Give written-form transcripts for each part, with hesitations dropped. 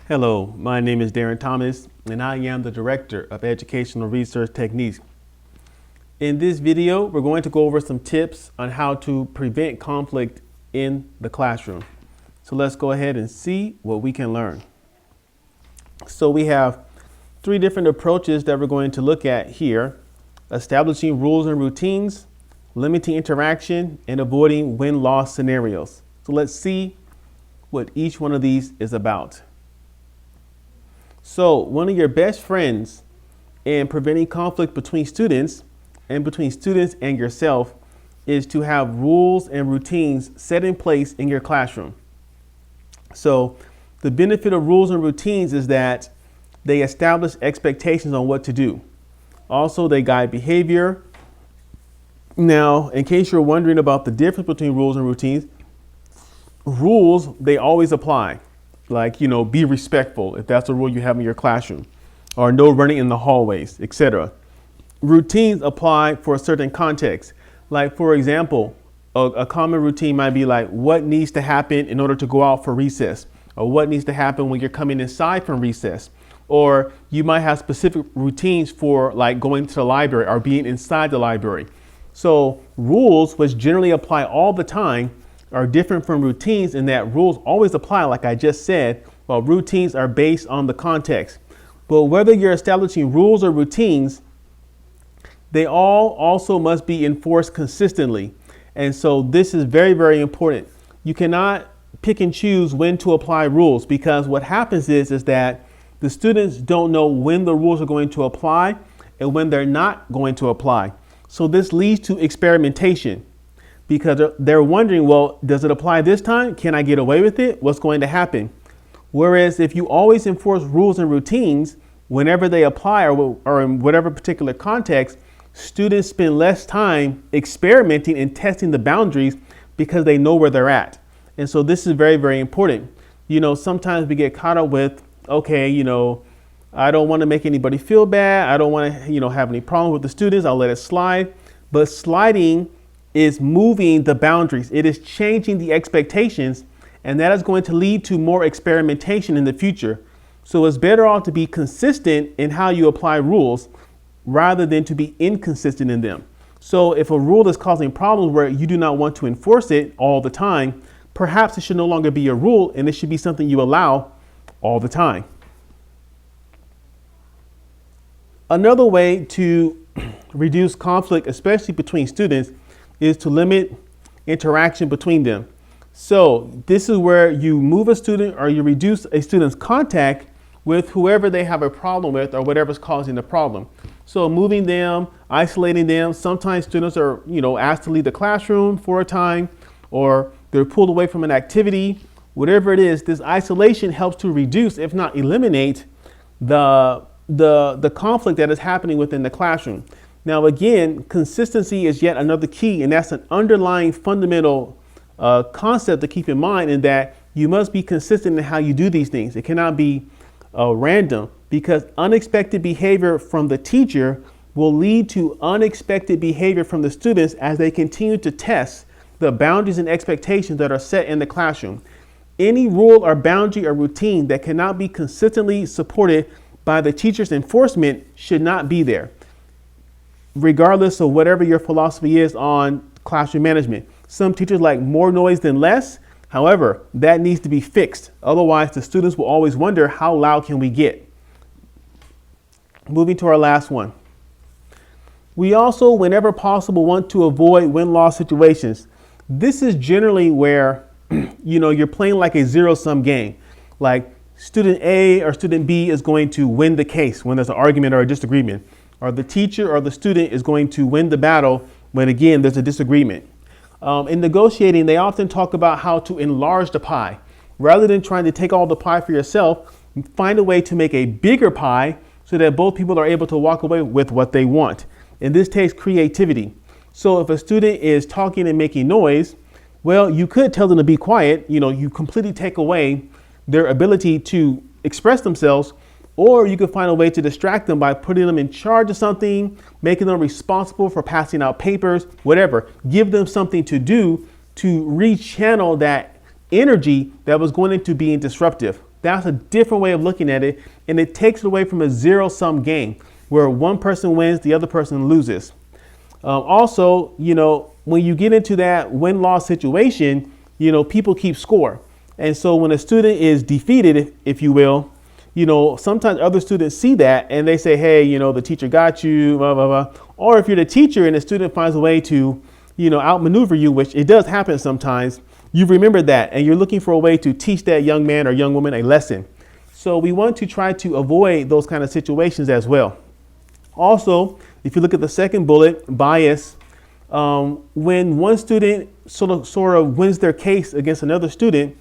Hello, my name is Darren Thomas, and I am the Director of Educational Research Techniques. In this video, we're going to go over some tips on how to prevent conflict in the classroom. So let's go ahead and see what we can learn. So we have three different approaches that we're going to look at here: establishing rules and routines, limiting interaction, and avoiding win-loss scenarios. So let's see what each one of these is about. So one of your best friends in preventing conflict between students and yourself is to have rules and routines set in place in your classroom. So the benefit of rules and routines is that they establish expectations on what to do. Also, they guide behavior. Now, in case you're wondering about the difference between rules and routines, rules, they always apply. Like, be respectful if that's a rule you have in your classroom, or no running in the hallways, etc. Routines apply for a certain context. Like, for example, a common routine might be like what needs to happen in order to go out for recess, or what needs to happen when you're coming inside from recess. Or you might have specific routines for like going to the library or being inside the library. So rules, which generally apply all the time, are different from routines in that rules always apply, like I just said, while routines are based on the context. But whether you're establishing rules or routines, they all also must be enforced consistently. And so this is very, very important. You cannot pick and choose when to apply rules, because what happens is that the students don't know when the rules are going to apply and when they're not going to apply. So this leads to experimentation, because they're wondering, well, does it apply this time? Can I get away with it? What's going to happen? Whereas if you always enforce rules and routines, whenever they apply or in whatever particular context, students spend less time experimenting and testing the boundaries because they know where they're at. And so this is very, very important. Sometimes we get caught up with, okay, I don't want to make anybody feel bad. I don't want to, have any problem with the students. I'll let it slide. But sliding is moving the boundaries. It is changing the expectations, and that is going to lead to more experimentation in the future. So it's better off to be consistent in how you apply rules rather than to be inconsistent in them. So if a rule is causing problems where you do not want to enforce it all the time, perhaps it should no longer be a rule and it should be something you allow all the time. Another way to reduce conflict, especially between students, is to limit interaction between them. So this is where you move a student or you reduce a student's contact with whoever they have a problem with or whatever's causing the problem. So moving them, isolating them. Sometimes students are, asked to leave the classroom for a time, or they're pulled away from an activity. Whatever it is, this isolation helps to reduce, if not eliminate, the conflict that is happening within the classroom. Now, again, consistency is yet another key, and that's an underlying fundamental concept to keep in mind, in that you must be consistent in how you do these things. It cannot be random, because unexpected behavior from the teacher will lead to unexpected behavior from the students as they continue to test the boundaries and expectations that are set in the classroom. Any rule or boundary or routine that cannot be consistently supported by the teacher's enforcement should not be there, regardless of whatever your philosophy is on classroom management. Some teachers like more noise than less. However, that needs to be fixed. Otherwise, the students will always wonder, how loud can we get? Moving to our last one. We also, whenever possible, want to avoid win-loss situations. This is generally where, you're playing like a zero-sum game. Like student A or student B is going to win the case when there's an argument or a disagreement, or the teacher or the student is going to win the battle when, again, there's a disagreement. In negotiating, they often talk about how to enlarge the pie. Rather than trying to take all the pie for yourself, find a way to make a bigger pie so that both people are able to walk away with what they want. In this takes creativity. So if a student is talking and making noise, well, you could tell them to be quiet. You completely take away their ability to express themselves, or you could find a way to distract them by putting them in charge of something, making them responsible for passing out papers, whatever. Give them something to do to rechannel that energy that was going into being disruptive. That's a different way of looking at it, and it takes it away from a zero-sum game where one person wins, the other person loses. Also, when you get into that win-loss situation, people keep score. And so when a student is defeated, if you will, sometimes other students see that and they say, hey, the teacher got you, blah, blah, blah. Or if you're the teacher and the student finds a way to, outmaneuver you, which it does happen sometimes, you remember that and you're looking for a way to teach that young man or young woman a lesson. So we want to try to avoid those kind of situations as well. Also, if you look at the second bullet, bias, when one student sort of wins their case against another student,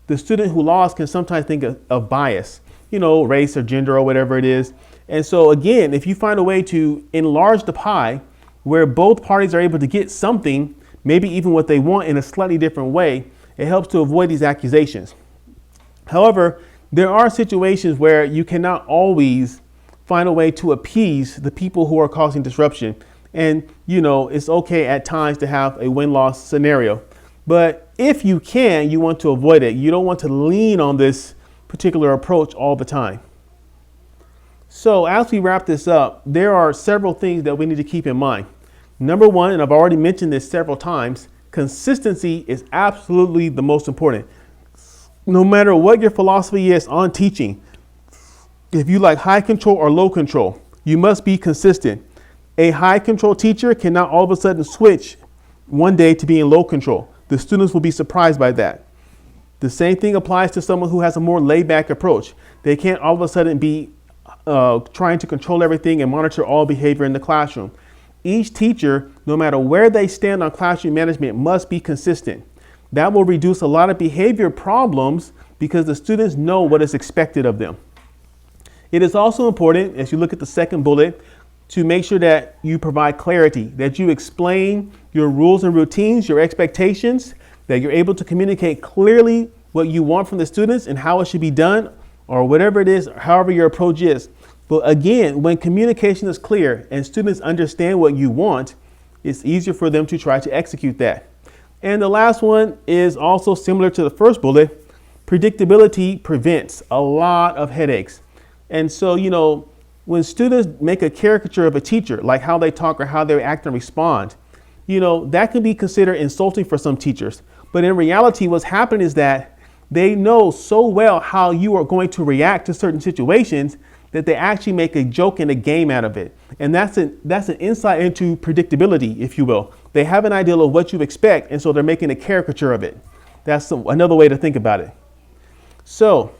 the student who lost can sometimes think of bias, race or gender or whatever it is. And so again, if you find a way to enlarge the pie where both parties are able to get something, maybe even what they want in a slightly different way, it helps to avoid these accusations. However, there are situations where you cannot always find a way to appease the people who are causing disruption. And, it's okay at times to have a win-loss scenario. But if you can, you want to avoid it. You don't want to lean on this particular approach all the time. So as we wrap this up, there are several things that we need to keep in mind. Number one, and I've already mentioned this several times, consistency is absolutely the most important. No matter what your philosophy is on teaching, if you like high control or low control, you must be consistent. A high control teacher cannot all of a sudden switch one day to being low control. The students will be surprised by that. The same thing applies to someone who has a more laid back approach. They can't all of a sudden be trying to control everything and monitor all behavior in the classroom. Each teacher, no matter where they stand on classroom management, must be consistent. That will reduce a lot of behavior problems because the students know what is expected of them. It is also important, as you look at the second bullet, to make sure that you provide clarity, that you explain your rules and routines, your expectations, that you're able to communicate clearly what you want from the students and how it should be done, or whatever it is, however your approach is. But again, when communication is clear and students understand what you want, it's easier for them to try to execute that. And the last one is also similar to the first bullet. Predictability prevents a lot of headaches. And so, when students make a caricature of a teacher, like how they talk or how they act and respond, that can be considered insulting for some teachers. But in reality, what's happening is that they know so well how you are going to react to certain situations that they actually make a joke and a game out of it. And that's an insight into predictability, if you will. They have an idea of what you expect, and so they're making a caricature of it. That's another way to think about it. So,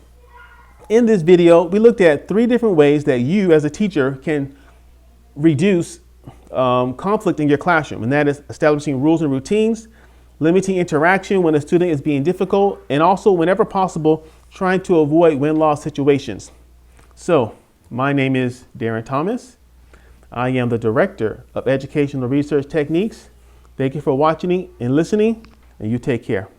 in this video, we looked at 3 different ways that you as a teacher can reduce conflict in your classroom. And that is establishing rules and routines, limiting interaction when a student is being difficult, and also whenever possible, trying to avoid win-loss situations. So, my name is Darren Thomas. I am the Director of Educational Research Techniques. Thank you for watching and listening, and you take care.